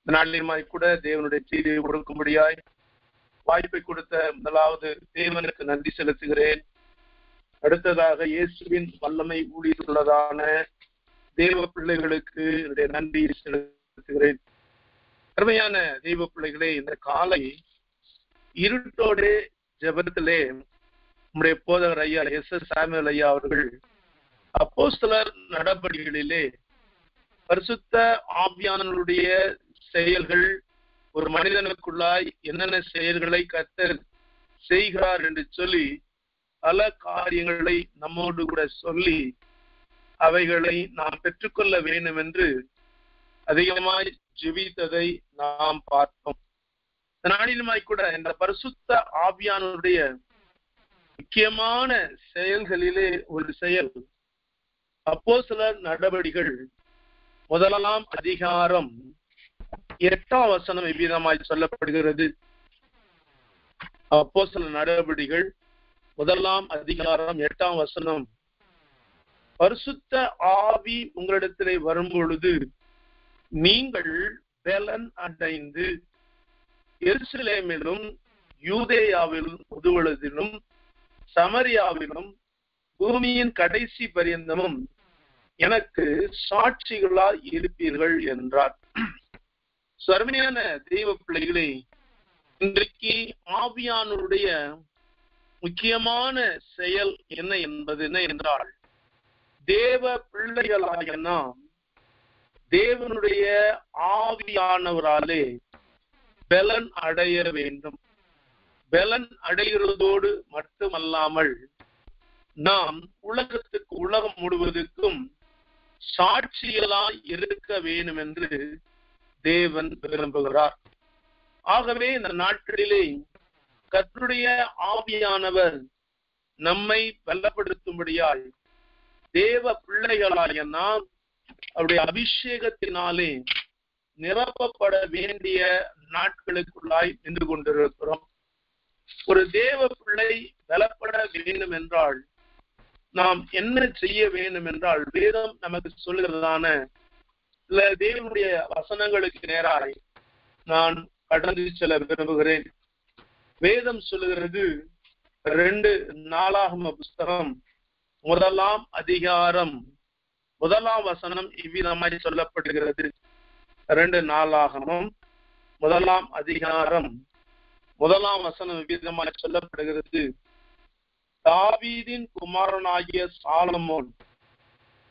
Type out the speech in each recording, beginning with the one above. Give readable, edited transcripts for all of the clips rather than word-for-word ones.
இந்த நாளிலுமாய் கூட தேவனுடைய செய்தியை கொடுக்கும்படியாய் வாய்ப்பை கொடுத்த முதலாவது தேவனுக்கு நன்றி செலுத்துகிறேன். அடுத்ததாக இயேசுவின் வல்லமை ஊழியர்களான தேவ பிள்ளைகளுக்கு என்னுடைய நன்றி செலுத்துகிறேன். அருமையான தெய்வ பிள்ளைகளே, இந்த காலை இருட்டோடு ஜெபத்திலே நம்முடைய போதகர் ஐயா எஸ்.எஸ். சாமுவேல் ஐயா அவர்கள் அப்போஸ்தலர் நடபடிகளிலே பரிசுத்த ஆவியானவருடைய செயல்கள் ஒரு மனிதனுக்குள்ளாய் என்னென்ன செயல்களை கர்த்தர் செய்கிறார் என்று சொல்லி பல காரியங்களை நம்மோடு கூட சொல்லி அவைகளை நாம் பெற்றுக்கொள்ள வேண்டும் என்று அதிகமாய் ஜெபித்ததை நாம் பார்த்தோம். நாளிலுமாய் கூட இந்த பரிசுத்த ஆவியானவருடைய முக்கியமான செயல்களிலே ஒரு செயல் அப்போஸ்தலர் நடபடிகள் 1 அதிகாரம் 8ஆம் வசனம் இவ்விதமாய் சொல்லப்படுகிறது. அப்போஸ்தலர் நடபடிகள் 1 அதிகாரம் 8ஆம் வசனம், பரிசுத்த ஆவி உங்களிடத்திலே வரும் பொழுது நீங்கள் பலன் அடைந்து எருசலேமிலும் யூதேயாவிலும் முழுவதிலும் சமரியாவிலும் பூமியின் கடைசி பரியந்தமும் எனக்கு சாட்சிகளாய் இருப்பீர்கள் என்றார். அருமையான தெய்வ பிள்ளைகளே, இன்றைக்கு ஆவியானவருடைய முக்கியமான செயல் என்ன என்றால், தேவ பிள்ளைகளாக நாம் தேவனுடைய ஆவியானவராலே பலன் அடைய வேண்டும். பலன் அடைகிறதோடு மட்டுமல்லாமல் நாம் உலகம் முழுவதற்கும் சாட்சிகளாய் இருக்க வேண்டும் என்று தேவன் விரும்புகிறார். ஆகவே இந்த நாட்களிலே கர்த்தருடைய ஆவியானவர் நம்மை பலப்படுத்தும்படியால் தேவ பிள்ளைகளாகிய நாம் அவருடைய அபிஷேகத்தினாலே நிரப்பப்பட வேண்டிய நாட்களுக்குள்ளாய் நின்று கொண்டிருக்கிறோம். ஒரு தேவ பிள்ளை பலப்பட வேண்டும் என்றால் நாம் என்ன செய்ய வேண்டும் என்றால், வேதம் நமக்கு சொல்லுகிறதான சில தேவனுடைய வசனங்களுக்கு நேராக நான் கடந்து செல்ல விரும்புகிறேன். வேதம் சொல்லுகிறது 2 நாளாகம புஸ்தகம் 1 அதிகாரம் 1 வசனம் இவ்விதமாய் சொல்லப்படுகிறது. 2 நாளாகமம் 1 அதிகாரம் 1 வசனம் இவ்விதமாய் சொல்லப்படுகிறது. தாவீதின் குமாரனாகிய சாலமோன்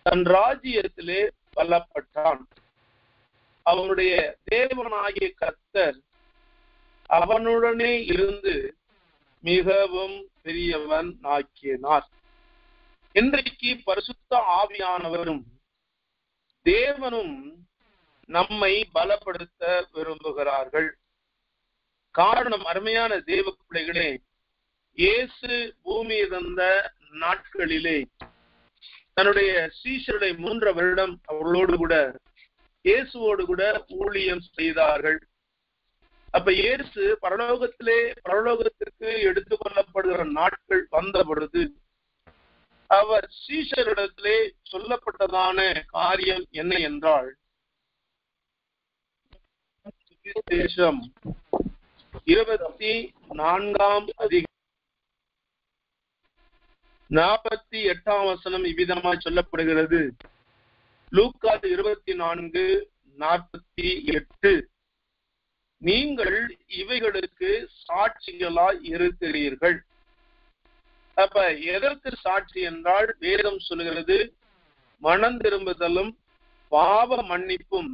தன் ராஜ்யத்திலே பலப்பட்டான். அவனுடைய தேவனாகிய கர்த்தர் அவனுடனே இருந்து மிகவும் பெரியவன் ஆக்கினார். இன்றைக்கு பரிசுத்த ஆவியானவரும் தேவனும் நம்மை பலப்படுத்த விரும்புகிறார்கள். காரணம், அருமையான தேவ பிள்ளைகளே, இயேசு பூமி இருந்த நாட்களிலே தன்னுடைய சீஷருடைய 3 வருடம் அவர்களோடு கூட இயேசுவோடு கூட ஊழியம் செய்தார்கள். அப்ப இயேசு பரலோகத்திற்கு எடுத்துக் கொள்ளப்படுகிற நாட்கள் வந்த பொழுது அவர் சீஷரிடத்திலே சொல்லப்பட்டதான காரியம் என்ன என்றால், 24ஆம் அதிகாரம் 48ஆம் வசனம் இவ்விதமாய் சொல்லப்படுகிறது. லூக்கா 24:48, நீங்கள் இவைகளுக்கு சாட்சிகளாய் இருக்கிறீர்கள். அப்ப எதற்கு சாட்சி என்றால், வேதம் சொல்லுகிறது மனம் திரும்புதலும் பாவ மன்னிப்பும்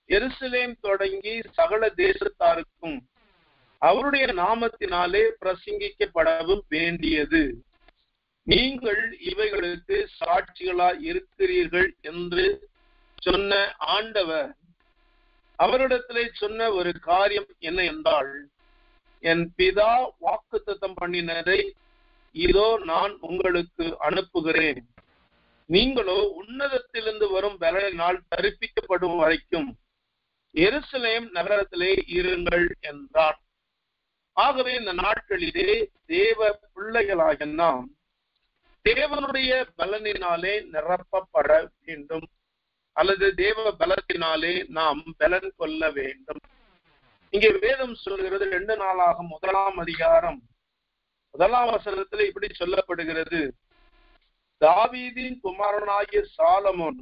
எருசலேம் தொடங்கி சகல தேசத்தாருக்கும் அவருடைய நாமத்தினாலே பிரசங்கிக்கப்படவும் வேண்டியது. நீங்கள் இவைகளுக்கு சாட்சிகளாய் இருக்கிறீர்கள் என்று சொன்ன ஆண்டவர் அவரிடத்திலே சொன்ன ஒரு காரியம் என்ன என்றால், என் பிதா வாக்குத்தத்தம் பண்ணினதை இதோ நான் உங்களுக்கு அனுப்புகிறேன். நீங்களோ உன்னதத்திலிருந்து வரும் பலனால் தரிப்பிக்கப்படும் வரைக்கும் எருசலேம் நகரத்திலே இருங்கள் என்றார். ஆகவே இந்த நாட்களிலே தேவ பிள்ளைகளாக நாம் தேவனுடைய பலனினாலே நிரப்பப்பட வேண்டும். அல்லது தேவ பலத்தினாலே நாம் பலன் கொள்ள வேண்டும். இங்கே வேதம் சொல்கிறது 2 நாளாகும் 1ஆம் அதிகாரம் 1ஆம் வசனத்துல இப்படி சொல்லப்படுகிறது, தாவீதின் குமாரனாகிய சாலமோன்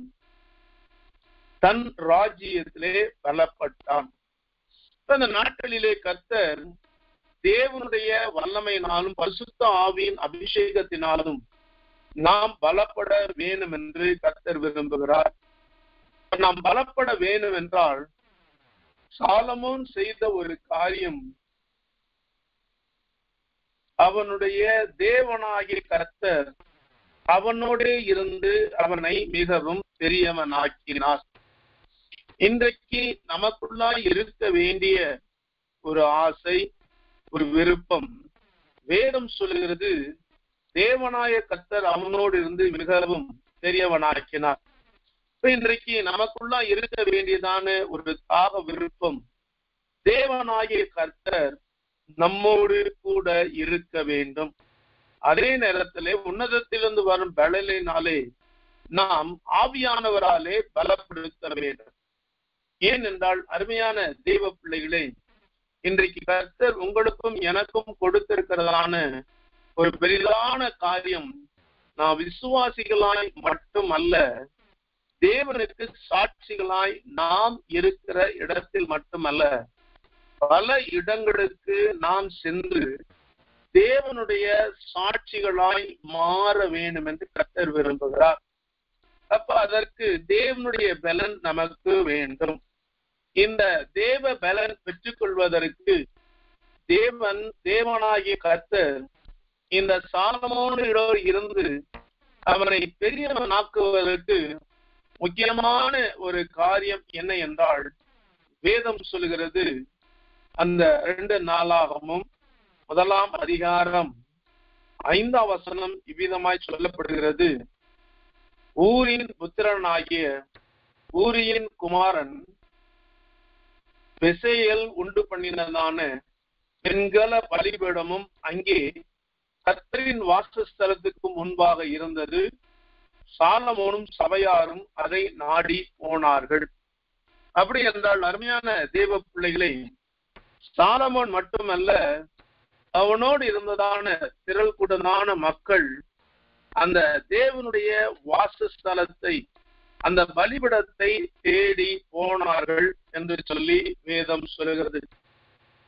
தன் ராஜ்யத்திலே பலப்பட்டான். அந்த நாட்களிலே கர்த்தர் தேவனுடைய வல்லமையினாலும் பரிசுத்த ஆவியின் அபிஷேகத்தினாலும் நாம் பலப்பட வேணும் என்று கர்த்தர் விரும்புகிறார். நாம் பலப்பட வேணும் என்றால் சாலமோன் செய்த ஒரு காரியம், அவனுடைய தேவனாகிய கர்த்தர் அவனோடே இருந்து அவனை மிகவும் பெரியவனாக்கினார். இன்றைக்கு நமக்குள்ளாய் இருக்க வேண்டிய ஒரு ஆசை, ஒரு விருப்பம், வேதம் சொல்கிறது தேவனாய கர்த்தர் அவனோடு இருந்து மிகவும் பெரியவனாக்கினார். இன்றைக்கு நமக்குள்ளா இருக்க வேண்டியதான ஒரு தாக விருப்பம், தேவனாகிய கர்த்தர் நம்மோடு கூட இருக்க வேண்டும். அதே நேரத்திலே உன்னதத்திலிருந்து வரும் பலனினாலே நாம் ஆவியானவராலே பலப்படுத்த வேண்டும். ஏனென்றால் அருமையான தேவ பிள்ளைகளே, இன்றைக்கு கர்த்தர் உங்களுக்கும் எனக்கும் கொடுத்திருக்கிறதான ஒரு பெரிதான காரியம், நாம் விசுவாசிகளாய் மட்டுமல்ல, தேவனுக்கு சாட்சிகளாய் நாம் இருக்கிற இடத்தில் மட்டுமல்ல, பல இடங்களுக்கு நாம் சென்று தேவனுடைய சாட்சிகளாய் மாற வேண்டும் என்று கர்த்தர் விரும்புகிறார். அப்ப அதற்கு தேவனுடைய பலன் நமக்கு வேண்டும். இந்த தேவ பலன் பெற்றுக்கொள்வதற்கு தேவனாகிய கர்த்தர் இந்த சாலமோனிடோ இருந்து அவனை பெரியவனாக்குவதற்கு முக்கியமான ஒரு காரியம் என்ன என்றால், வேதம் சொல்கிறது, அந்த 2 நாளாகமும் 1ஆம் அதிகாரம் 5ஆம் வசனம் இவ்விதமாய் சொல்லப்படுகிறது, ஊரின் புத்திரனாகிய ஊரியின் குமாரன் பெசேயல் உண்டு பண்ணினதான பெண்கள பலிபீடமும் அங்கே கர்த்தரின் வாசஸ்தலத்துக்கு முன்பாக இருந்தது. சாலமோனும் சபையாரும் அதை நாடி போனார்கள். அப்படி என்றால் அருமையான தேவ பிள்ளைகளை, சாலமோன் மட்டுமல்ல, அவனோடு இருந்ததான திரள் கூடனான மக்கள் அந்த தேவனுடைய வாசஸ்தலத்தை, அந்த பலிபீடத்தை தேடி போனார்கள் என்று சொல்லி வேதம் சொல்கிறது.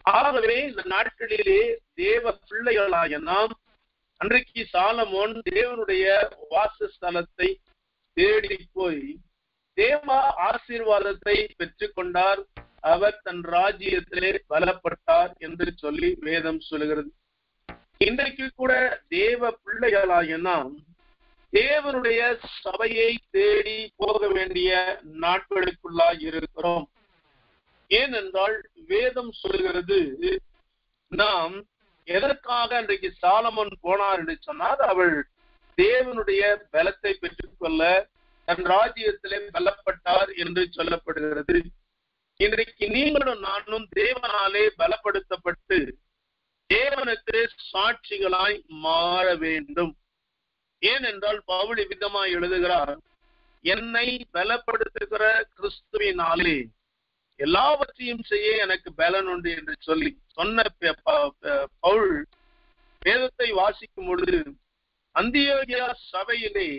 ஆகவே இந்த நாட்களிலே தேவ பிள்ளைகளாக நாம், அன்றைக்கு சாலமோன் தேவனுடைய வாசஸ்தலத்தை தேடி போய் தேவ ஆசீர்வாதத்தை பெற்றுக்கொண்டார். அவர் தன் ராஜ்யத்திலே பலப்பட்டார் என்று சொல்லி வேதம் சொல்கிறது. இன்றைக்கு கூட தேவ பிள்ளைகளாக நாம் தேவனுடைய சபையை தேடி போக வேண்டிய நாட்களுக்குள்ளாய் இருக்கிறோம். ஏனென்றால் வேதம் சொல்கிறது, நாம் எதற்காக அன்றைக்கு சாலமோன் போனார் என்று சொன்னால், அவள் தேவனுடைய பலத்தை பெற்றுக்கொள்ள தன் ராஜ்யத்திலே பலப்பட்டார் என்று சொல்லப்படுகிறது. இன்றைக்கு நீங்களும் நானும் தேவனாலே பலப்படுத்தப்பட்டு தேவனுக்கு சாட்சிகளாய் மாற வேண்டும். ஏனென்றால் பவுல் விதமாய் எழுதுகிறார், என்னை பலப்படுத்துகிற கிறிஸ்துவினாலே எல்லாவற்றையும் செய்ய எனக்கு பலன் உண்டு என்று சொல்லி சொன்ன பவுல் வேதத்தை வாசிக்கும் பொழுது அந்தியோகியா சபையிலே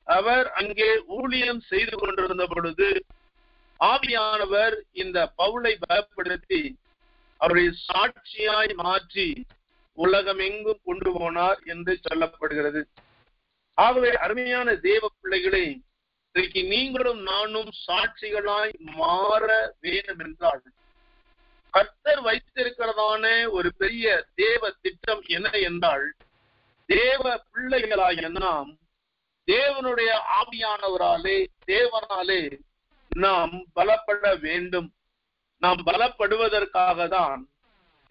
அவர் அங்கே ஊழியம் செய்து கொண்டிருந்த பொழுது ஆவியானவர் இந்த பவுலை பலப்படுத்தி அவருடைய சாட்சியாய் மாற்றி உலகமெங்கும் கொண்டு போனார் என்று சொல்லப்படுகிறது. ஆகவே அருமையான தேவ பிள்ளைகளை, இன்றைக்கு நீங்களும் நானும் சாட்சிகளாய் மாற வேண்டும் என்றால் கர்த்தர் வைத்திருக்கிறதான ஒரு பெரிய தேவ திட்டம் என்ன என்றால், தேவ பிள்ளைகளாகிய நாம் தேவனுடைய ஆவியானவராலே தேவனாலே நாம் பலப்பட வேண்டும். நாம் பலப்படுவதற்காக தான்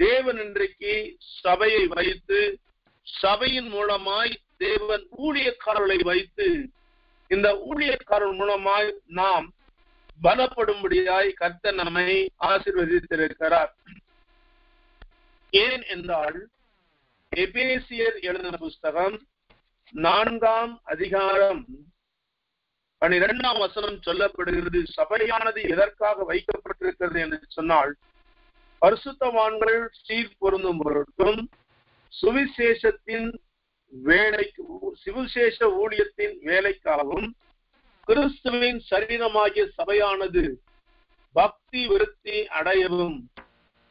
தேவன் இன்றைக்கு சபையை வைத்து, சபையின் மூலமாய் தேவன் ஊழியக்காரர்களை வைத்து, இந்த ஊழியக்காரர் மூலமாய் நாம் பலப்படும்படியாய் கர்த்தர் நம்மை ஆசீர்வதித்திருக்கிறார். ஏன் என்றால் எபேசியர் எழுதின புஸ்தகம் 4ஆம் அதிகாரம் 12ஆம் வசனம் சொல்லப்படுகிறது. சபையானது எதற்காக வைக்கப்பட்டிருக்கிறது என்று சொன்னால், பரிசுத்தவான்கள் சீர் பொருந்தும் பொருட்டும் சுவிசேஷத்தின் ஊழியத்தின் வேலைக்காகவும் கிறிஸ்துவின் சரீரமாகிய சபையானது பக்தி விருத்தி அடையவும்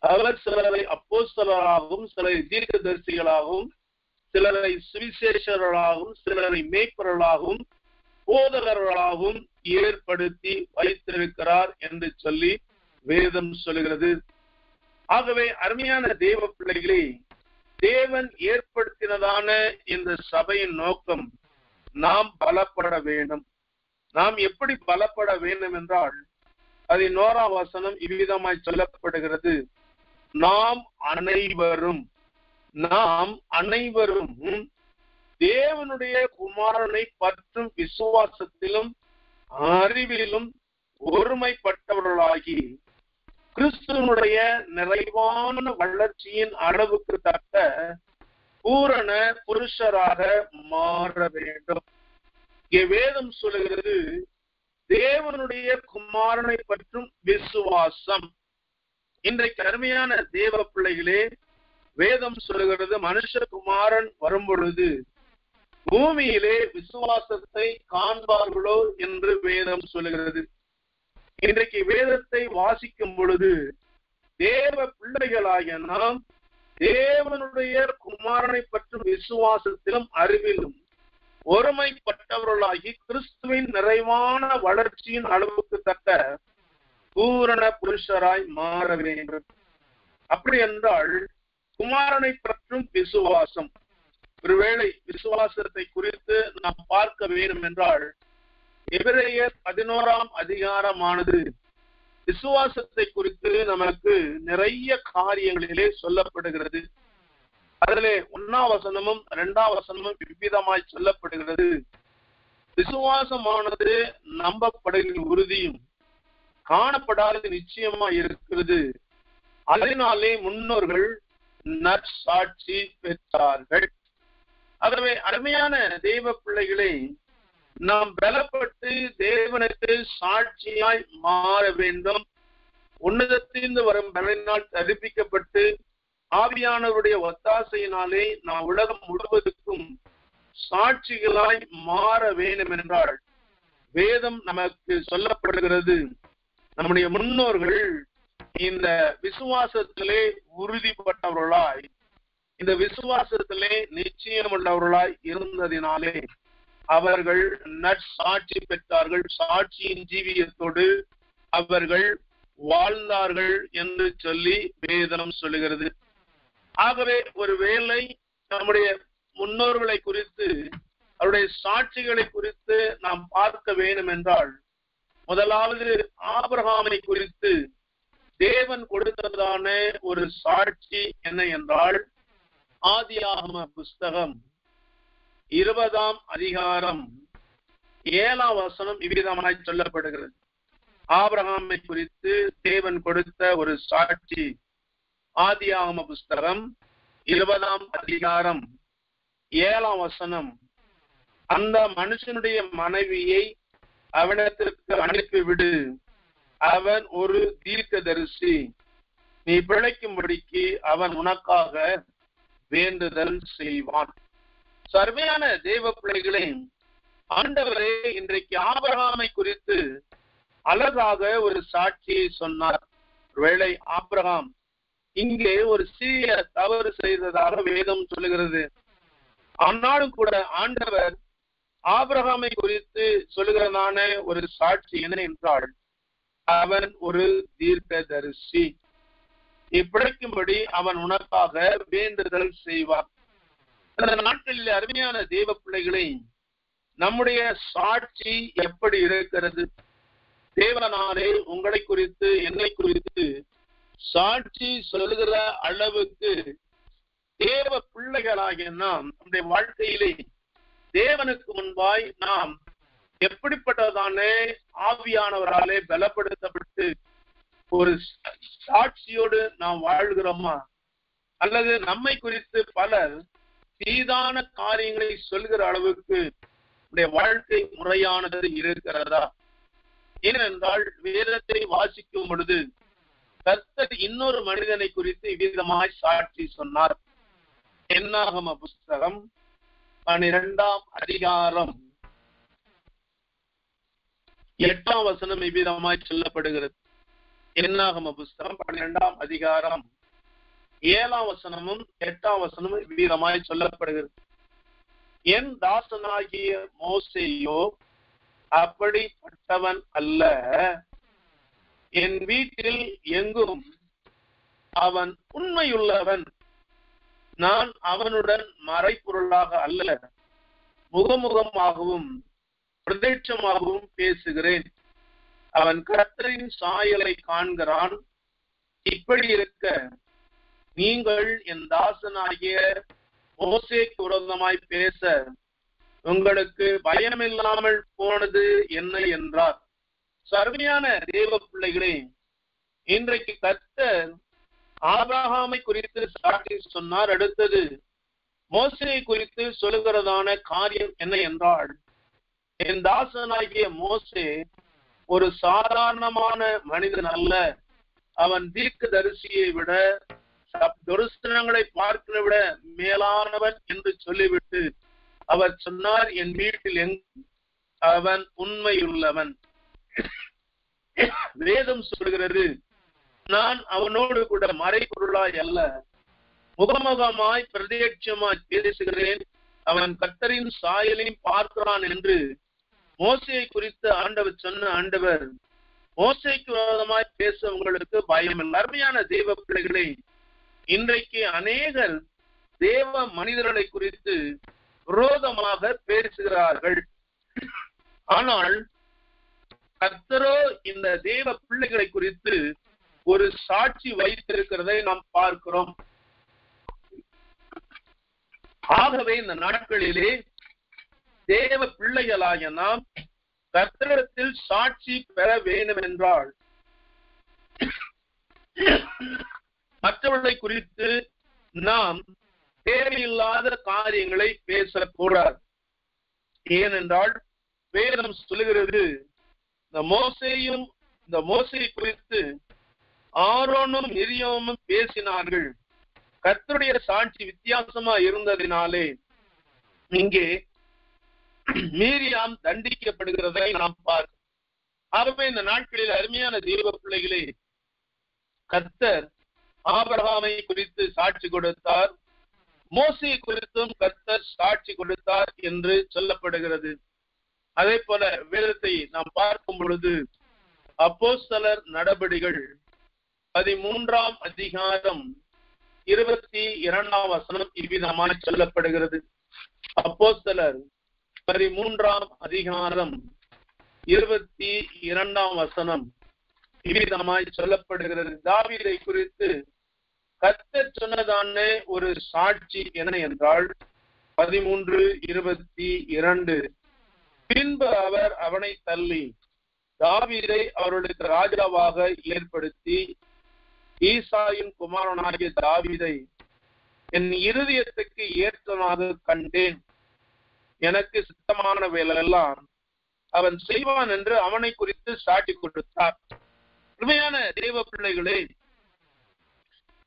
அவர் சிலரை அப்போஸ்தலராகவும், சிலரை தீர்க்கதரிசிகளாகவும், சிலரை சுவிசேஷர்களாகவும், சிலரை மேய்ப்பவர்களாகவும், போதகர்களாகவும் ஏற்படுத்தி வைத்திருக்கிறார் என்று சொல்லி வேதம் சொல்கிறது. ஆகவே அருமையான தேவ பிள்ளைகளே, தேவன் ஏற்படுத்தினதான இந்த சபையின் நோக்கம் நாம் பலப்பட வேண்டும். நாம் எப்படி பலப்பட வேண்டும் என்றால், அது 1ஆம் வசனம் இவ்விதமாய் சொல்லப்படுகிறது. நாம் அனைவரும் தேவனுடைய குமாரனை பற்றும் விசுவாசத்திலும் அறிவிலும் ஒருமைப்பட்டவர்களாகி கிறிஸ்துவனுடைய நிறைவான வளர்ச்சியின் அளவுக்கு தக்க பூரண புருஷராக மாற வேண்டும். இங்கே வேதம் சொல்லுகிறது, தேவனுடைய குமாரனை பற்றும் விசுவாசம். இன்றைக்கு அருமையான தேவ பிள்ளைகளே, வேதம் சொல்லுகிறது, மனுஷகுமாரன் வரும் பொழுது பூமியிலே விசுவாசத்தை காண்பார்களோ என்று வேதம் சொல்லுகிறது. இன்றைக்கு வேதத்தை வாசிக்கும் பொழுது தேவ பிள்ளைகளாகிய நாம் தேவனுடைய குமாரனை பற்றும் விசுவாசத்திலும் அறிவிலும் ஒருமைப்பட்டவர்களாகி கிறிஸ்துவின் நிறைவான வளர்ச்சியின் அளவுக்கு தக்க பூரண புருஷராய் மாற வேண்டும். அப்படி என்றால் குமாரனை பற்றும் விசுவாசம், ஒருவேளை விசுவாசத்தை குறித்து நாம் பார்க்க வேண்டும் என்றால், எபிரேயர் 11ஆம் அதிகாரமானது விசுவாசத்தை குறித்து நமக்கு நிறைய காரியங்களிலே சொல்லப்படுகிறது. அதிலே 1ஆம் வசனமும் 2ஆம் வசனமும் விவிதமாய் சொல்லப்படுகிறது. விசுவாசமானது நம்பப்படுகிற உறுதியும் காணப்படாத நிச்சயமா இருக்கிறது. அதனாலே முன்னோர்கள் நற்சாட்சி பெற்றார்கள். ஆகவே அருமையான தேவ பிள்ளைகளை, நாம் பலப்பட்டு தேவனுக்கு சாட்சியாய் மாற வேண்டும். உன்னதத்திலிருந்து வரும் பலனால் தரிப்பிக்கப்பட்டு ஆவியானவருடைய ஒத்தாசையினாலே நாம் உலகம் முழுவதுக்கும் சாட்சிகளாய் மாற வேண்டும் என்றால், வேதம் நமக்கு சொல்லப்படுகிறது, நம்முடைய முன்னோர்கள் இந்த விசுவாசத்திலே உறுதிப்பட்டவர்களாய், இந்த விசுவாசத்திலே நிச்சயமுள்ளவர்களாய் இருந்ததினாலே அவர்கள் நற்சாட்சி பெற்றார்கள். சாட்சியின் ஜீவியத்தோடு அவர்கள் வாழ்ந்தார்கள் என்று சொல்லி வேதம் சொல்லுகிறது. ஆகவே ஒருவேளை நம்முடைய முன்னோர்களை குறித்து, அவருடைய சாட்சிகளை குறித்து நாம் பார்க்க வேண்டும் என்றால், முதலாவது ஆபிரகாமை குறித்து தேவன் கொடுத்ததான ஒரு சாட்சி என்ன என்றால், ஆதியாகம புஸ்தகம் 20ஆம் அதிகாரம் 7ஆம் வசனம் இவ்விதமாய் சொல்லப்படுகிறது. ஆபிரகாமை குறித்து தேவன் கொடுத்த ஒரு சாட்சி. ஆதியாகம புஸ்தகம் 20ஆம் அதிகாரம் 7ஆம் வசனம், அந்த மனுஷனுடைய மனைவியை அவனிடத்திற்கு அனுப்பிவிடு, அவன் ஒரு தீர்க்கதரிசி, நீ பிழைக்கும்படிக்கு அவன் உனக்காக வேண்டுதல் செய்வான். சர்வையான தேவ பிள்ளைகளே, ஆண்டவரே இன்றைக்கு ஆபிரகாமை குறித்து அழகாக ஒரு சாட்சியை சொன்னார். ஒருவேளை ஆபிரகாம் இங்கே ஒரு சிறிய தவறு செய்ததாக வேதம் சொல்லுகிறது. ஆனாலும் கூட ஆண்டவர் ஆபிரகாமை குறித்து சொல்லுகிறதான ஒரு சாட்சி என்ன என்றால், அவன் ஒரு தீர்க்கதரிசி, இப்படிக்கும்படி அவன் உனக்காக வேண்டுதல் செய்வார். அந்த நாட்களில் அருமையான தேவ பிள்ளைகளை, நம்முடைய சாட்சி எப்படி இருக்கிறது? தேவனாலே உங்களை குறித்து என்னை குறித்து சாட்சி சொல்லுகிற அளவுக்கு தேவ பிள்ளைகளாகிய நாம் நம்முடைய வாழ்க்கையிலே தேவனுக்கு முன்பாய் நாம் எப்படிப்பட்டதான ஆவியானவராலே பலப்படுத்தப்பட்டு ஒரு சாட்சியோடு நாம் வாழ்கிறோமா? அல்லது நம்மை குறித்து பலர் தீதான காரியங்களை சொல்கிற அளவுக்கு வாழ்க்கை முறையானது இருக்கிறதா? ஏனென்றால் வேதத்தை வாசிக்கும் பொழுது கர்த்தர் இன்னொரு மனிதனை குறித்து இவ்விதமாய் சாட்சி சொன்னார். என்னாகம புஸ்தகம் 12ஆம் அதிகாரம் 8ஆம் வசனம் இவ்விதமாய் சொல்லப்படுகிறது. என்னாகம புஸ்தகம் 12ஆம் அதிகாரம் 7ஆம் வசனமும் 8ஆம் வசனமும் இவ்விதமாய் சொல்லப்படுகிறது. என் தாசனாகிய மோசேயோ அப்படிப்பட்டவன் அல்ல. என் வீட்டில் எங்கும் அவன் உண்மையுள்ளவன். நான் அவனுடன் மறைபொருளாக அல்ல, முகமுகமாகவும் பிரத்யட்சமாகவும் பேசுகிறேன். அவன் கர்த்தரின் சாயலை காண்கிறான். இப்படி இருக்க நீங்கள் என் தாசனாகிய மோசேக்கு விரோதமாய் பேச உங்களுக்கு பயமில்லாமல் போனது என்ன என்றார். சர்வையான தேவ பிள்ளைகளே, இன்றைக்கு கர்த்தர் ஆபிரகாமை குறித்து சாட்சி சொன்னார். அடுத்தது மோசேயை குறித்து சொல்லுகிறதான காரியம் என்ன என்றால், என் தாசனாகிய மோசே ஒரு சாதாரணமான மனிதன் அல்ல. அவன் தீர்க்கதரிசியை விட தரிசனங்களை பார்க்கிறதை விட மேலானவன் என்று சொல்லிவிட்டு அவர் சொன்னார், என் வீட்டில் அவன் உண்மையுள்ளவன். வேதம் சொல்கிறது, நான் அவனோடு கூட மறைபொருளாய் அல்ல, முகமுகமாய் பிரத்யட்சமாய் பேசுகிறேன். அவன் கர்த்தரின் சாயலையும் பார்க்கிறான் என்று மோசேயை குறித்து ஆண்டவர் சொன்ன ஆண்டவர் மோசேக்கு விரோதமாய் பேச உங்களுக்கு பயம் இல்லை. அருமையான தேவ பிள்ளைகளை, இன்றைக்கு அநேகர் தேவ மனிதர்களை குறித்து விரோதமாக பேசுகிறார்கள். ஆனால் கர்த்தரோ இந்த தேவ பிள்ளைகளை குறித்து ஒரு சாட்சி வைத்திருக்கிறதை நாம் பார்க்கிறோம். ஆகவே இந்த நாட்களிலே தேவ பிள்ளைகளாகிய நாம் கர்த்தரிடத்தில் சாட்சி பெற வேண்டும் என்றால் மற்றவர்களை குறித்து நாம் தேவையில்லாத காரியங்களை பேசக்கூடாது. ஏனென்றால் வேதம் சொல்லுகிறது, இந்த மோசேயை குறித்து ஆரோனும் மிரியாமும் பேசினார்கள். கர்த்தருடைய சாட்சி வித்தியாசமா இருந்ததினாலே இங்கே மிரியாம் தண்டிக்கப்படுகிறதை நாம் பார்க்கிறோம். ஆகவே இந்த நாட்களில் அருமையான தேவ பிள்ளைகளே, கர்த்தர் ஆபிரகாமை குறித்து சாட்சி கொடுத்தார், மோசே குறித்தும் கர்த்தர் சாட்சி கொடுத்தார் என்று சொல்லப்படுகிறது. அதே போல வேதத்தை நாம் பார்க்கும் பொழுது அப்போஸ்தலர் நடபடிகள் 13ஆம் அதிகாரம் 22ஆம் வசனம் இவ்விதமாக சொல்லப்படுகிறது. அப்போஸ்தலர் 13ஆம் அதிகாரம் 22ஆம் வசனம் இவ்விதமாய் சொல்லப்படுகிறது. தாவீதை குறித்து கர்த்தர் சொன்னதான ஒரு சாட்சி என்ன என்றால் 13:22, பின்பு அவர் அவனை தள்ளி தாவீதை அவர்களுக்கு ராஜாவாக ஏற்படுத்தி ஈசாயின் குமாரனாகிய தாவீதை என் இருதயத்துக்கு ஏற்றமாக கண்டேன். எனக்கு சித்தமானவைகளெல்லாம் அவன் செய்வான் என்று அவனை குறித்து சாட்சி கொடுத்தார். உண்மையான தேவ பிள்ளைகளே,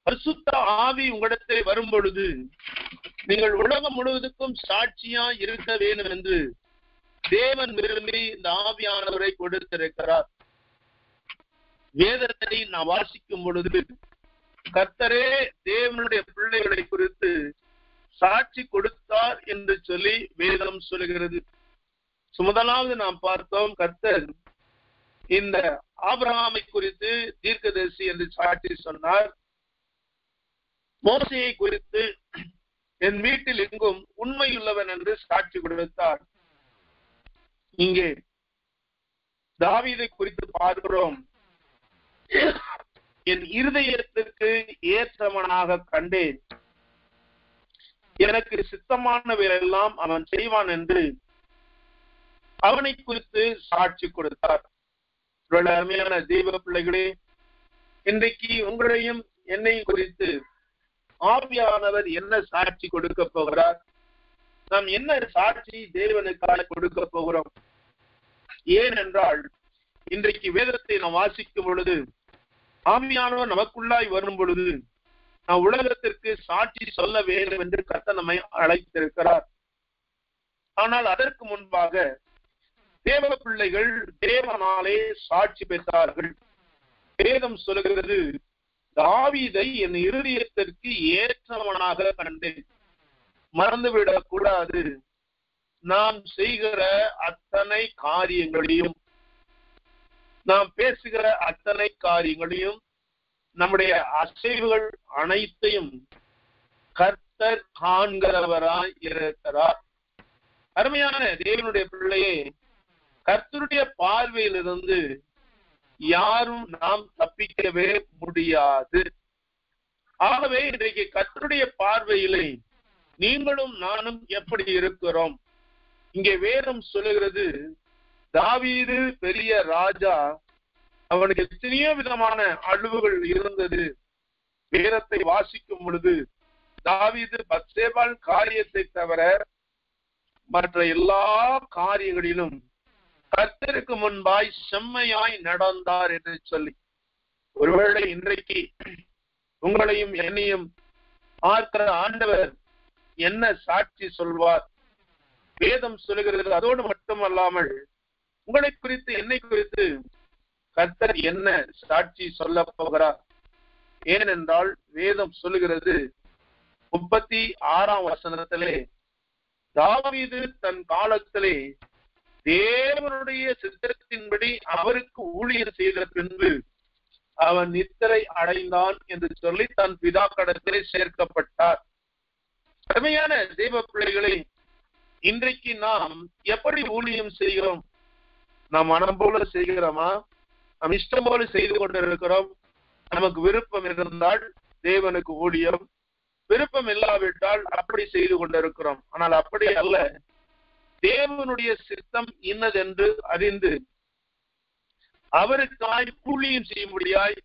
பரிசுத்த ஆவி உங்களிடத்தில் வரும் பொழுது நீங்கள் உலகம் முழுவதுக்கும் சாட்சியா இருக்க வேண்டும் என்று தேவன் விரும்பி இந்த ஆவியானவரை கொடுத்திருக்கிறார். வேதத்தை நாம் வாசிக்கும் பொழுது கர்த்தரே தேவனுடைய பிள்ளைகளை குறித்து சாட்சி கொடுத்தார் என்று சொல்லி வேதம் சொல்கிறது. முதலாவது நாம் பார்த்தோம், கர்த்தர் இந்த ஆபிரகாமை குறித்து தீர்க்கதரிசி என்று சாட்சி சொன்னார். மோசேயை குறித்து என் வீட்டில் எங்கும் உண்மையுள்ளவன் என்று சாட்சி கொடுத்தார். இங்கே தாவீதை குறித்து பார்க்கிறோம், என் இருதயத்திற்கு ஏற்றவனாக கண்டேன், எனக்கு சித்தமானவையெல்லாம் அவன் செய்வான் என்று அவனை குறித்து சாட்சி கொடுத்தார். அருமையான தெய்வ பிள்ளைகளே, இன்றைக்கு உங்களையும் என்னையும் குறித்து ஆவியானவர் என்ன சாட்சி கொடுக்க போகிறார்? நாம் என்ன சாட்சி தேவனுக்காக கொடுக்க போகிறோம்? ஏனென்றால் இன்றைக்கு வேதத்தை நாம் வாசிக்கும் பொழுது, ஆவியானவர் நமக்குள்ளாய் வரும் பொழுது நாம் உலகத்திற்கு சாட்சி சொல்ல வேண்டும் என்று கர்த்தர் நம்மை அழைத்திருக்கிறார். ஆனால் அதற்கு முன்பாக தேவ பிள்ளைகள் தேவனாலே சாட்சி பெற்றார்கள். வேதம் சொல்கிறது, தாவீதை என் இருதயத்திற்கு ஏற்றவனாக கண்டேன். மறந்துவிடக் கூடாது, நாம் செய்கிற அத்தனை காரியங்களையும், நாம் பேசுகிற அத்தனை காரியங்களையும், நம்முடைய அசைவுகள் அனைத்தையும் கர்த்தர் காண்கிறவராய் இருக்கிறார். அருமையான தேவனுடைய பிள்ளையே, கர்த்தருடைய பார்வையிலிருந்து யாரும் நாம் தப்பிக்கவே முடியாது. ஆகவே இன்றைக்கு கர்த்தருடைய பார்வையிலே நீங்களும் நானும் எப்படி இருக்கிறோம்? இங்கே வேதம் சொல்லுகிறது, தாவீது பெரிய ராஜா, அவனுக்கு எத்தனையோ விதமான அழிவுகள் இருந்தது. வேதத்தை வாசிக்கும் பொழுது தாவீது பத்சேபாள் காரியத்தை தவிர மற்ற எல்லா காரியங்களிலும் கர்த்தருக்கு முன்பாய் செம்மையாய் நடந்தார் என்று சொல்லி, ஒருவேளை இன்றைக்கு உங்களையும் என்னையும் பார்க்கிற ஆண்டவர் என்ன சாட்சி சொல்வார்? வேதம் சொல்லுகிறது. அதோடு மட்டுமல்லாமல் உங்களை குறித்து, என்னை குறித்து கர்த்தர் என்ன சாட்சி சொல்ல போகிறார்? ஏனென்றால் வேதம் சொல்லுகிறது 36ஆம் வசனத்திலே, தாவீது தன் காலத்திலே தேவனுடைய சித்தத்தின்படி அவருக்கு ஊழியர் செய்த பின்பு அவன் நித்திரை அடைந்தான் என்று சொல்லி தன் பிதாக்கடத்திலே சேர்க்கப்பட்டார். அருமையான தேவ பிள்ளைகளை, இன்றைக்கு நாம் எப்படி ஊழியம் செய்கிறோம்? நாம் மனம் போல செய்கிறோமா? நாம் இஷ்டம் போல செய்து கொண்டிருக்கிறோம்? நமக்கு விருப்பம் இருந்தால் தேவனுக்கு ஊழியம், விருப்பம் இல்லாவிட்டால் அப்படி செய்து கொண்டிருக்கிறோம். ஆனால் அப்படி அல்ல. தேவனுடைய சித்தம் இன்னதென்று அறிந்து அவருக்காய் ஊழியம் செய்ய முடியாய்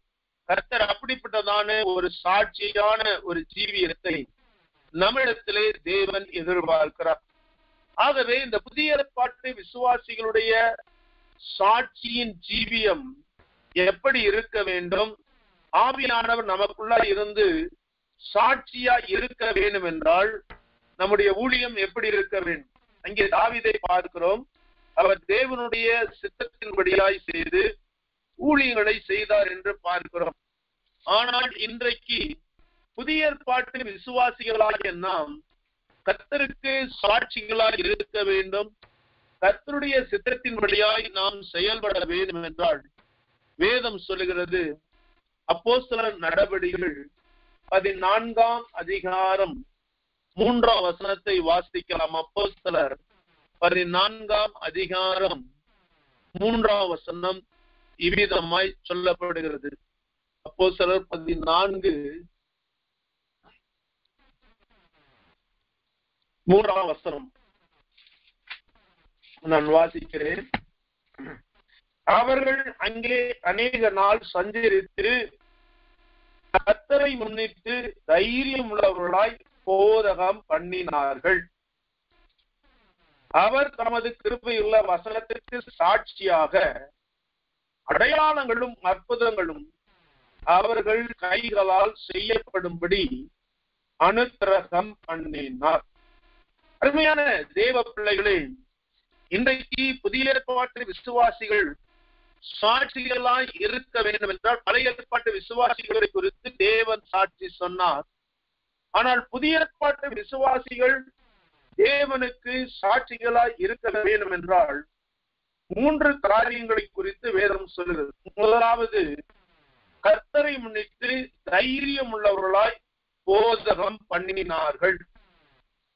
கர்த்தர் அப்படிப்பட்டதான ஒரு சாட்சியான ஒரு ஜீவியத்தை நம்மிடத்திலே தேவன் எதிர்பார்க்கிறார். ஆகவே இந்த புதிய ஏற்பாட்டு விசுவாசிகளுடைய சாட்சியின் ஜீவியம் எப்படி இருக்க வேண்டும்? ஆவியானவர் நமக்குள்ள இருந்து சாட்சியா இருக்க வேண்டும் என்றால் நம்முடைய ஊழியம் எப்படி இருக்க வேண்டும்? அங்கே தாவீதை பார்க்கிறோம். அவர் தேவனுடைய சித்தத்தின்படியாய் செய்து ஊழியங்களை செய்தார் என்று பார்க்கிறோம். ஆனால் இன்றைக்கு புதிய ஏற்பாட்டு விசுவாசிகளாகிய நாம் கர்த்தருக்கு சாட்சிகளாய் இருக்க வேண்டும், கர்த்தருடைய சித்தத்தின்படியாய் நாம் செயல்பட வேண்டும் என்றால் வேதம் சொல்லுகிறது, அப்போஸ்தலர் நடபடிகள் 14ஆம் அதிகாரம் 3ஆம் வசனத்தை வாசிக்கலாம். அப்போஸ்தலர் 14ஆம் அதிகாரம் 3ஆம் வசனம் இவ்விதமாய் சொல்லப்படுகிறது. அப்போஸ்தலர் 14:3ஆம் வசனம் நான் வாசிக்கிறேன். அவர்கள் அங்கே அநேக நாள் சஞ்சரித்து கர்த்தரை முன்னிட்டு தைரியம் உள்ளவர்களாய் போதகம் பண்ணினார்கள். அவர் தமது கிருபையுள்ள வசனத்திற்கு சாட்சியாக அடையாளங்களும் அற்புதங்களும் அவர்கள் கைகளால் செய்யப்படும்படி அனுக்கிரகம் பண்ணினார். அருமையான தேவ பிள்ளைகளே, இன்றைக்கு புதிய ஏற்பாட்டு விசுவாசிகள் சாட்சிகளாய் இருக்க வேண்டும் என்றால் பழைய ஏற்பாட்டு விசுவாசிகளை குறித்து தேவன் சாட்சி சொன்னார். ஆனால் புதிய ஏற்பாட்டு விசுவாசிகள் தேவனுக்கு சாட்சிகளாய் இருக்க வேண்டும் என்றால் 3 காரியங்களை குறித்து வேதம் சொல்லுகிறது. முதலாவது, கர்த்தரை முன்னிட்டு தைரியம் உள்ளவர்களாய் போதகம் பண்ணினார்கள்.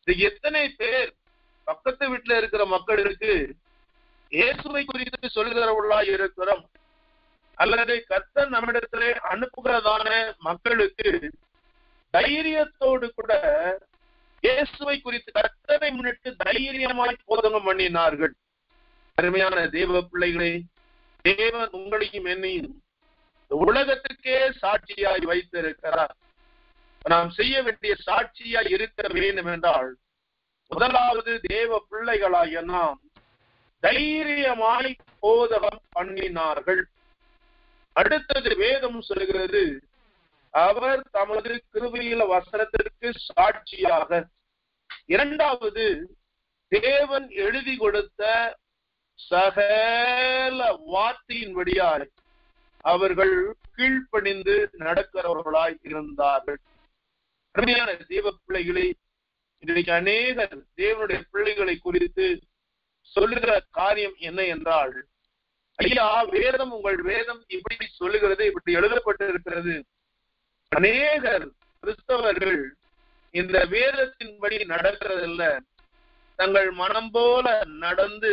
இது எத்தனை பேர் பக்கத்து வீட்டுல இருக்கிற மக்களுக்கு இயேசுவை குறித்து சொல்லுகிறவர்களாய் இருக்கிறோம்? அல்லது கர்த்தர் நம்மிடத்திலே அனுப்புகிறதான மக்களுக்கு தைரியத்தோடு கூட இயேசுவை குறித்து கர்த்தரை முன்னிட்டு தைரியமாய் போதகம் பண்ணினார்கள். அருமையான தேவ பிள்ளைகளே, தேவன் உங்களையும் என்னையும் உலகத்துக்கே சாட்சியாய் வைத்திருக்கிறார். நாம் செய்ய வேண்டிய சாட்சியாய் இருக்க வேண்டும் என்றால் முதலாவது தேவ பிள்ளைகளாகிய நாம் தைரியமாய் போதகம் பண்ணினார்கள். அடுத்தது வேதம் சொல்கிறது, அவர் தமது கிருபையுள்ள வசனத்திற்கு சாட்சியாக. இரண்டாவது, தேவன் எழுதி கொடுத்த சகல வார்த்தையின்படியாய் அவர்கள் கீழ்ப்பணிந்து நடக்கிறவர்களாய் இருந்தார்கள். அருமையான தேவ பிள்ளைகளை, இன்றைக்கு அநேகர் தேவனுடைய பிள்ளைகளை குறித்து சொல்லுகிற காரியம் என்ன என்றால், ஐயா, வேதம், உங்கள் வேதம் இப்படி சொல்லுகிறது, இப்படி எழுதப்பட்டிருக்கிறது. அநேகர் கிறிஸ்தவர்கள் இந்த வேதத்தின்படி நடக்கிறதில்ல, தங்கள் மனம் போல நடந்து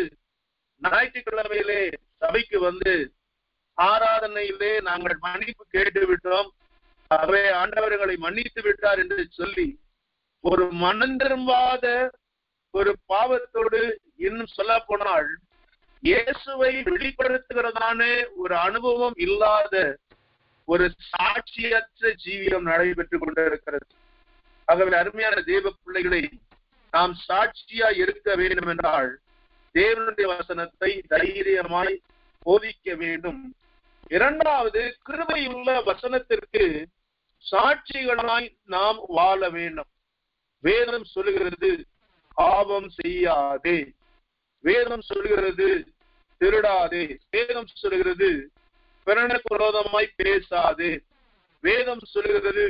ஞாயிற்றுக்கிழமையிலே சபைக்கு வந்து ஆராதனையிலே நாங்கள் மன்னிப்பு கேட்டு விட்டோம், அவை ஆண்டவர்களை மன்னித்து விட்டார் என்று சொல்லி ஒரு மனம் திரும்பாத ஒரு பாவத்தோடு, இன்னும் சொல்ல போனால் இயேசுவை வெளிப்படுத்துகிறதான ஒரு அனுபவம் இல்லாத ஒரு சாட்சியற்ற ஜீவியம் நடைபெற்றுக் கொண்டிருக்கிறது. ஆகவே அருமையான தேவ பிள்ளைகளை, நாம் சாட்சியா இருக்க வேண்டும் என்றால் தேவனுடைய வசனத்தை தைரியமாய் போதிக்க வேண்டும். இரண்டாவது, கிருபையுள்ள வசனத்திற்கு சாட்சிகளாய் நாம் வாழ வேண்டும். வேதம் சொல்லுகிறது, பாவம் செய்யாதே. வேதம் சொல்லுகிறது, திருடாதே. வேதம் சொல்லுகிறது, பிறனுக்கு விரோதமாய் பேசாதே. வேதம் சொல்லுகிறது,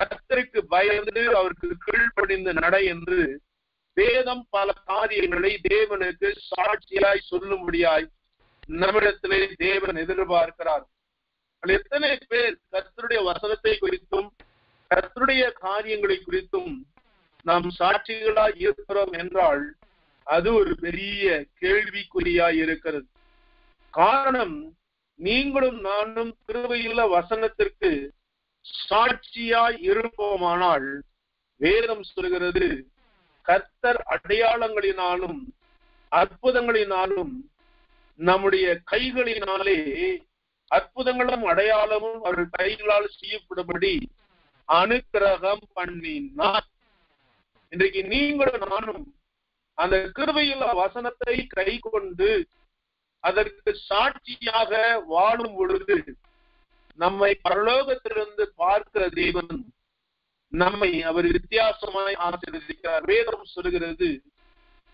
கர்த்தருக்கு பயந்து அவருக்கு கீழ்ப்படிந்து நடை என்று வேதம் பல காரியங்களை தேவனுக்கு சாட்சியாய் சொல்லும்படியாய் நம்மிடத்திலே தேவன் எதிர்பார்க்கிறார். எத்தனை பேர் கர்த்தருடைய வசனத்தை குறித்தும் கர்த்தருடைய காரியங்களை குறித்தும் நாம் சாட்சிகளாய் இருக்கிறோம் என்றால் அது ஒரு பெரிய கேள்விக்குறியாய் இருக்கிறது. காரணம், நீங்களும் நானும் கிருபையுள்ள வசனத்திற்கு சாட்சியாய் இருப்போமானால் வேதம் சொல்கிறது, கர்த்தர் அடையாளங்களினாலும் அற்புதங்களினாலும் நம்முடைய கைகளினாலே அற்புதங்களும் அடையாளமும் அவர்கள் கைகளால் செய்யப்படும்படி அனுக்கிரகம் பண்ணினார். இன்றைக்கு நீங்களும் நானும் அந்த கிருபையுள்ள வசனத்தை கை கொண்டு அதற்கு சாட்சியாக வாழும் பொழுது நம்மை பரலோகத்திலிருந்து பார்க்கிற தேவன் நம்மை அவர் வித்தியாசமாய் ஆசீர்வதிக்கிறார். வேதம் சொல்கிறது,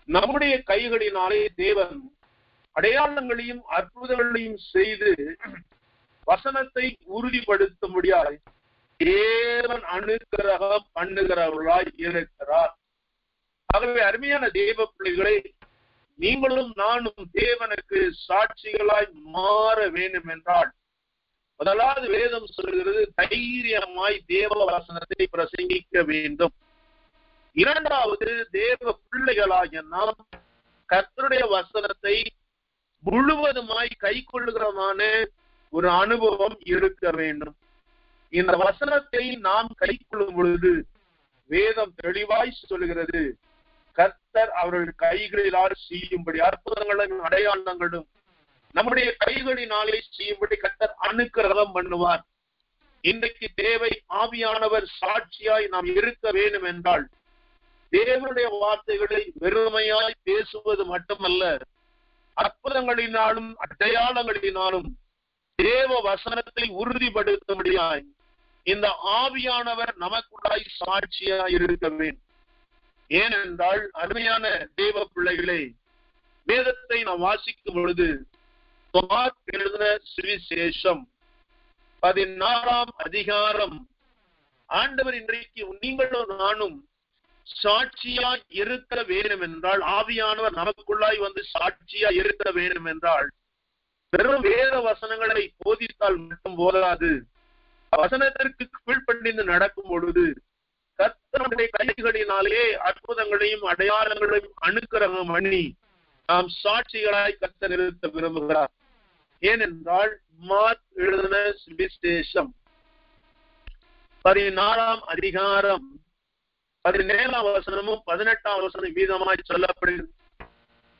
நம்முடைய கைகளினாலே தேவன் அடையாளங்களையும் அற்புதங்களையும் செய்து வசனத்தை உறுதிப்படுத்தும்படியாய் தேவன் அனுக்கிரகம் பண்ணுகிறவர்களாய் இருக்கிறார். ஆகவே அருமையான தேவ பிள்ளைகளை, நீங்களும் நானும் தேவனுக்கு சாட்சிகளாய் மாற வேண்டும் என்றால் முதலாவது வேதம் சொல்கிறது, தைரியமாய் தேவ வசனத்தை பிரசங்கிக்க வேண்டும். இரண்டாவது, தேவ பிள்ளைகளாகிய நாம் கர்த்தருடைய வசனத்தை முழுவதுமாய் கை கொள்ளுகிறமான ஒரு அனுபவம் இருக்க வேண்டும். இந்த வசனத்தை நாம் கை கொள்ளும் பொழுது வேதம் தெளிவாய் சொல்கிறது, கர்த்தர் அவர்கள் கைகளிலால் செய்யும்படி அற்புதங்களும் அடையாளங்களும் நம்முடைய கைகளினாலே செய்யும்படி கர்த்தர் அனுக்கிரகம் பண்ணுவார். இன்றைக்கு தேவை ஆவியானவர் சாட்சியாய் நாம் இருக்க வேண்டும் என்றால் தேவனுடைய வார்த்தைகளை வெறுமையாய் பேசுவது மட்டுமல்ல, அற்புதங்களினாலும் அடையாளங்களினாலும் தேவ வசனத்தை உறுதிப்படுத்தும்படியாய் இந்த ஆவியானவர் நமக்குள்ளாய் சாட்சியாய் இருக்க வேண்டும். ஏனென்றால் அருமையான தேவ பிள்ளைகளே, வேதத்தை நாம் வாசிக்கும் பொழுது எழுதின சுவிசேஷம் 16ஆம் அதிகாரம், ஆண்டவர் இன்றைக்கு நீங்களும் நானும் சாட்சியாய் இருக்க வேண்டும் என்றால், ஆவியானவர் நமக்குள்ளாய் வந்து சாட்சியாய் இருக்க வேண்டும் என்றால் வெறும் வேத வசனங்களை போதித்தால் மட்டும் போதாது. வசனத்திற்கு கீழ்ப்படிந்து நடக்கும் பொழுது கர்த்தருடைய கைகளினாலே அற்புதங்களையும் அடையாளங்களையும் அனுக்கிரகம் பண்ணி நாம் சாட்சிகளாய் கர்த்தர் நிறுத்த விரும்புகிறார். ஏனென்றால் மார்க் எழுதின சுவிசேஷம் 16ஆம் அதிகாரம் 17ஆம் வசனமும் 18ஆம் வசனம் வீதமாய் சொல்லப்படுகிறது.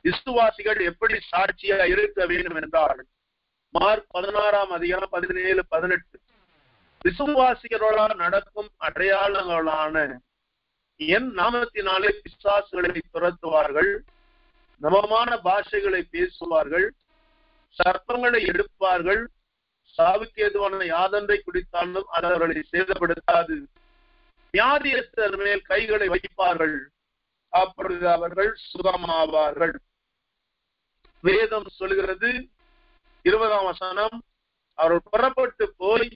விசுவாசிகள் எப்படி சாட்சியா இருக்க வேண்டும் என்றால் மார்க் 16ஆம் அதிகாரம் 17, 18 விசுவாசிகளோட நடக்கும் அடையாளங்களான என் நாமத்தினாலே பிசாசுகளை துரத்துவார்கள், நவமான பாஷைகளை பேசுவார்கள், சர்ப்பங்களை எடுப்பார்கள், சாவுக்கு ஏதுவான யாதொன்றை குடித்தாலும் அது அவர்களை சேதப்படுத்தாது, வியாதியஸ்தர் மேல் கைகளை வைப்பார்கள், அப்பொழுது அவர்கள் சுகமாவார்கள். வேதம் சொல்கிறது 20ஆம் வசனம், அவர்கள் புறப்பட்டு போய்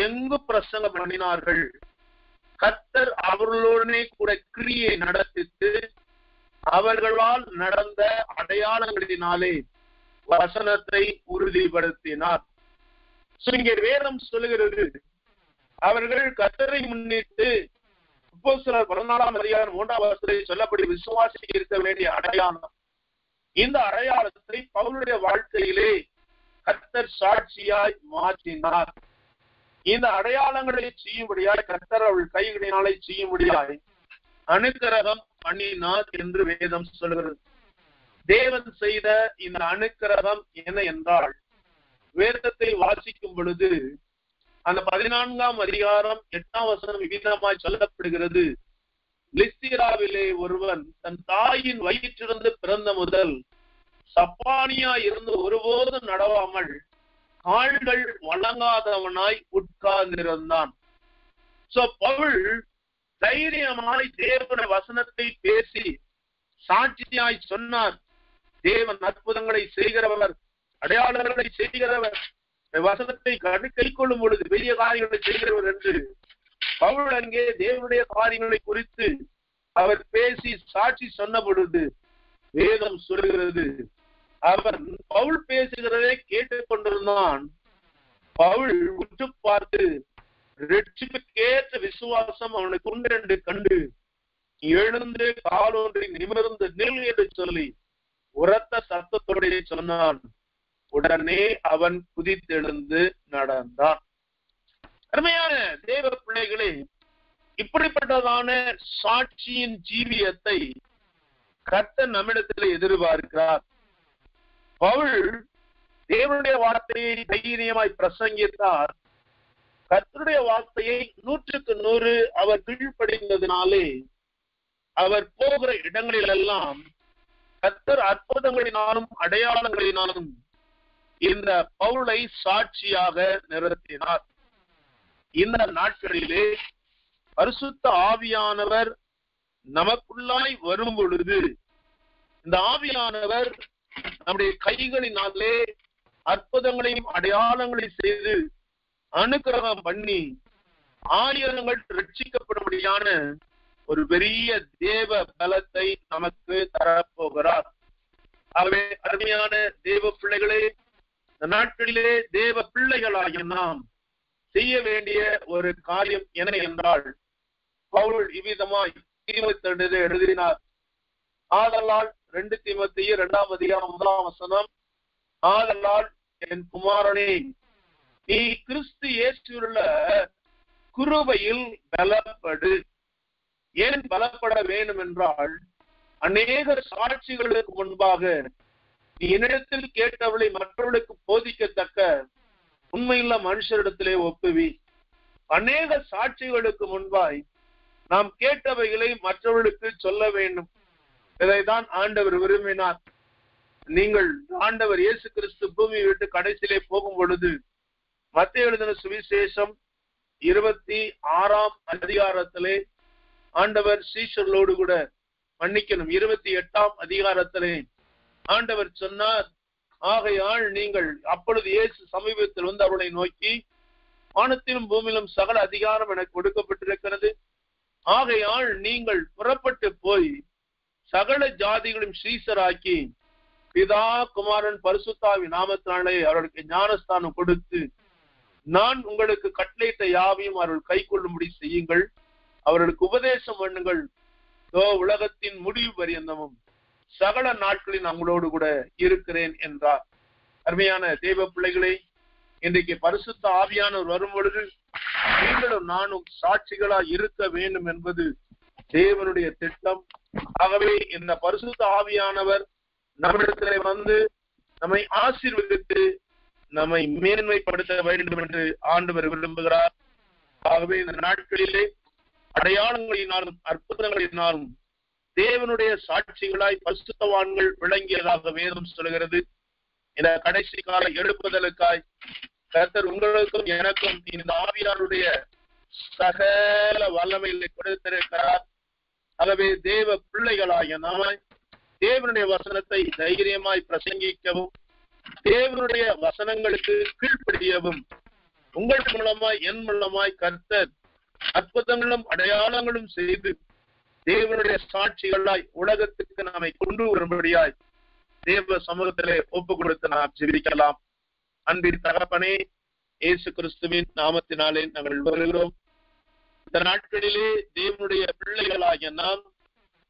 எங்கு பிரசங்கம் பண்ணினார்கள், கர்த்தர் அவர்களுடனே கூட கிரியை நடத்தித்து அவர்களால் நடந்த அடையாளங்களினாலே வசனத்தை உறுதிப்படுத்தினார். இங்கே வேதம் சொல்லுகிறது, அவர்கள் கர்த்தரை முன்னிட்டு அப்போஸ்தலர் 14ஆம் அதிகாரம் 3ஆம் வசனத்தில் சொல்லப்படி விசுவாசி இருக்க வேண்டிய அடையாளம், இந்த அடையாளத்தை பவுலுடைய வாழ்க்கையிலே கர்த்தர் சாட்சியாய் மாற்றினார். இந்த அடையாளங்களை செய்யும்படியாய் கர்த்தர் அவள் கைகளினாலே செய்யும்படியாய் அனுக்கிரகம் பண்ணினார் என்று வேதம் சொல்கிறது. தேவன் செய்த இந்த அனுக்கிரகம் என்ன என்றால், வேதத்தை வாசிக்கும் பொழுது அந்த 14ஆம் அதிகாரம் 8ஆம் வசனம் விகிதமாய் சொல்லப்படுகிறது. லிஸ்திராவிலே ஒருவன் தன் தாயின் வயிற்றிலிருந்து பிறந்த முதல் சப்பானியா இருந்து ஒருபோதும் நடவாமல் கால்கள் வழங்காதவனாய் உட்கார்ந்திருந்தான். பவுல் தைரியமாய் தேவனுடைய வசனத்தை பேசி சாட்சியாய் சொன்னார். தேவன் அற்புதங்களை செய்கிறவர், அடையாளங்களை செய்கிறவர், வசனத்தை கை கொள்ளும் பொழுது பெரிய காரியங்களை செய்கிறவர் என்று பவுல் அங்கே தேவனுடைய காரியங்களை குறித்து அவர் பேசி சாட்சி சொன்ன பொழுது வேதம் சொல்கிறது, அவன் பவுல் பேசுகிறதை கேட்டுக் கொண்டிருந்தான். பவுல் உற்று பார்த்து ரட்சிப்புக்கேற்ற விசுவாசம் அவனுக்கு உண்டு என்று கண்டு எழுந்து காலொன்றை நிமிர்ந்து நில் என்று சொல்லி உரத்த சத்தத்தோடு சொன்னான். உடனே அவன் குதித்தெழுந்து நடந்தான். அருமையான தேவ பிள்ளைகளே, இப்படிப்பட்டதான சாட்சியின் ஜீவியத்தை கர்த்தர் நம்மிடத்தில் எதிர்பார்க்கிறார். பவுல் தேவனுடைய வார்த்தையை தைரியமாய் பிரசங்கித்தார். கர்த்தருடைய வார்த்தையை 100க்கு 100 அவர் கீழ்ப்படிந்ததினாலே அவர் போகிற இடங்களிலெல்லாம் கர்த்தர் அற்புதங்களினாலும் அடையாளங்களினாலும் இந்த பவுலை சாட்சியாக நிறுத்தினார். இந்த நாட்களிலே பரிசுத்த ஆவியானவர் நமக்குள்ளாய் வரும் பொழுது இந்த ஆவியானவர் நம்முடைய கைகளினாலே அற்புதங்களையும் அடையாளங்களையும் செய்து அனுக்கிரகம் பண்ணி ஆயிரங்கள் ரட்சிக்கப்படும்படியான ஒரு பெரிய தேவ பலத்தை நமக்கு தரப்போகிறார். ஆகவே அருமையான தேவ பிள்ளைகளே, இந்த நாட்களிலே தேவ பிள்ளைகளாகிய நாம் செய்ய வேண்டிய ஒரு காரியம் என்ன என்றால், பவுல் இவ்விதமாய் தீமோத்தேயுவிற்கு எழுதினார். ஆதலால் 2 தீமோத்தேயு 2ஆம் அதிகாரம் 1ஆம் வசனம், ஆதலால் என் குமாரனே, நீ கிறிஸ்து இயேசுவுள்ள கிருபையில் பலப்படு. ஏன் பலப்பட வேண்டும் என்றால், அநேக சாட்சிகளுக்கு முன்பாக நீ என்னிடத்தில் கேட்டவளை மற்றவர்களுக்கு போதிக்கத்தக்க உண்மையுள்ள மனுஷரிடத்திலே ஒப்புவி. அநேக சாட்சிகளுக்கு முன்பாய் நாம் கேட்டவைகளை மற்றவர்களுக்கு சொல்ல வேண்டும். இதைதான் ஆண்டவர் விரும்பினார். நீங்கள் ஆண்டவர் இயேசு கிறிஸ்து பூமியை விட்டு கடைசியிலே போகும் பொழுது மத்தேயு எழுதின சுவிசேஷம் 26ஆம் அதிகாரத்திலே ஆண்டவர் சீஷர்களோடு கூட 28ஆம் அதிகாரத்திலே ஆண்டவர் சொன்னார், ஆகையால் நீங்கள், அப்பொழுது இயேசு சமீபத்தில் வந்து அவர்களை நோக்கி, வானத்திலும் பூமியிலும் சகல அதிகாரம் எனக்கு கொடுக்கப்பட்டிருக்கிறது, ஆகையால் நீங்கள் புறப்பட்டு போய் சகல ஜாதிகளும் சீஷராக்கி பிதா குமாரன் பரிசுத்தாவி நாமத்தினாலே அவர்களுக்கு ஞானஸ்தானம் கொடுத்து நான் உங்களுக்கு கட்டளையிட்ட யாவையும் அவர்கள் கை கொள்ளும்படி செய்யுங்கள், அவர்களுக்கு உபதேசம் பண்ணுங்கள், உலகத்தின் முடிவு பரியந்தமும் சகல நாட்களில் நம்மளோடு கூட இருக்கிறேன் என்றார். அருமையான தேவ பிள்ளைகளை, இன்றைக்கு பரிசுத்த ஆவியானவர் வரும் பொழுது நீங்களும் நானும் சாட்சிகளா இருக்க வேண்டும் என்பது தேவனுடைய திட்டம். ஆகவே இந்த பரிசுத்த ஆவியானவர் நம்மிடத்திலே வந்து நம்மை ஆசீர்வதித்து நம்மை மேன்மைப்படுத்த வேண்டும் என்று ஆண்டவர் விரும்புகிறார். ஆகவே இந்த நாட்களிலே அடையாளங்களினாலும் அற்புதங்களினாலும் தேவனுடைய சாட்சிகளாய் பரிசுத்தவான்கள் விளங்கியதாக வேதம் சொல்கிறது. இந்த கடைசி கால எழுப்புதலுக்காய் கர்த்தர் உங்களுக்கும் எனக்கும் இந்த ஆவியாருடைய சகல வல்லமைகளை கொடுத்திருக்கிறார். ஆகவே தேவ பிள்ளைகளாகிய நாமாய் தேவனுடைய வசனத்தை தைரியமாய் பிரசங்கிக்கவும், தேவனுடைய வசனங்களுக்கு கீழ்ப்படியவும் உங்கள் மூலமாய் என் மூலமாய் கர்த்தர் அற்புதங்களும் அடையாளங்களும் செய்து தேவனுடைய சாட்சிகளாய் உலகத்துக்கு நம்மை கொண்டு வரும்படியாய் தேவ சமூகத்திலே ஒப்பு கொடுத்து நாம் ஜெபிக்கலாம். அன்பின் தகப்பனே, இயேசு கிறிஸ்துவின் நாமத்தினாலே நாங்கள் வருகிறோம். இந்த நாட்களிலே தேவனுடைய பிள்ளைகளாகிய நாம்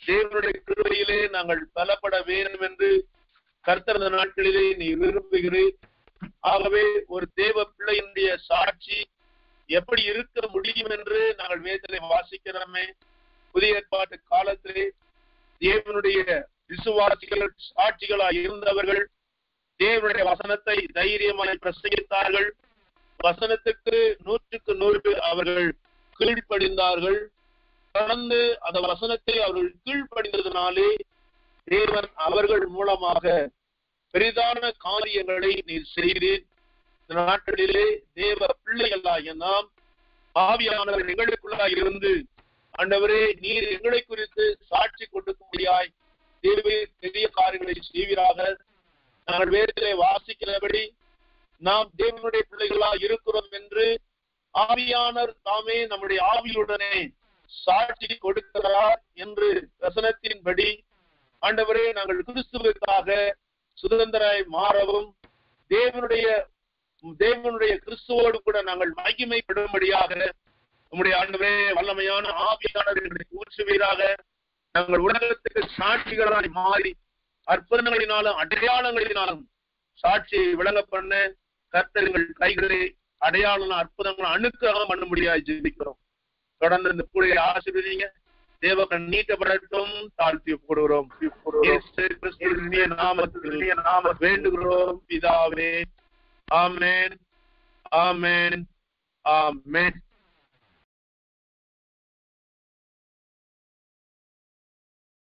தேவனுடைய கிருபையிலே நாங்கள் பலப்பட வேண்டும் என்று கர்த்தர் இந்த நாட்களிலே நீ விரும்புகிறீர். ஆகவே ஒரு தேவ பிள்ளையினுடைய சாட்சி எப்படி இருக்க முடியும் என்று நாங்கள் வேதத்திலே வாசிக்கிறோமே. புதிய ஏற்பாட்டு காலத்திலே தேவனுடைய விசுவாசிகள் சாட்சிகளாய் இருந்தவர்கள் தேவனுடைய வசனத்தை தைரியமாய் பிரசங்கித்தார்கள். வசனத்துக்கு 100க்கு 100 அவர்கள் கீழ்ப்படிந்தார்கள். தொடர்ந்து அந்த வசனத்தை அவர்கள் கீழ்ப்படிந்ததினாலே தேவன் அவர்கள் மூலமாக பெரிதான காரியங்களை நீர் செய்தீர். இந்த நாட்களிலே தேவ பிள்ளைகளாகிய நாம் ஆவியானவர் எங்களுக்குள்ளாய் இருந்து ஆண்டவரே நீர் எங்களை குறித்து சாட்சி கொடுக்கும்படியாய் பெரிய காரியங்களை செய்வீராக. நாங்கள் வேதத்திலே வாசிக்கிறபடி நாம் தேவனுடைய பிள்ளைகளா இருக்கிறோம் என்று ஆவியானவர் தாமே நம்முடைய ஆவியுடனே சாட்சி கொடுக்கிறார் என்று வசனத்தின்படி ஆண்டவரே நாங்கள் கிறிஸ்துவுக்காக சுதந்திராய் மாறவும் தேவனுடைய கிறிஸ்துவோடு கூட நாங்கள் மகிமைப்படும்படியாக நம்முடைய ஆண்டவரே வல்லமையான ஆவியானவர்களை ஊற்றுவீராக. நாங்கள் உலகத்துக்கு சாட்சிகளாய் மாறி அற்புதங்களினாலும் அடையாளங்களினாலும் சாட்சியை விளங்க பண்ண கர்த்தர்கள் கைகளை அடையாளம் அற்புதங்கள் அணுக்காக பண்ண முடியாது ஜெபிக்கிறோம். தொடர்ந்து இந்த கூடையை ஆசீர்வதிங்க. தேவன் நீட்டப்படட்டும். தாழ்த்தி போடுகிறோம். நாம வேண்டுகிறோம் பிதாவே. ஆமென், ஆமென், ஆமென்.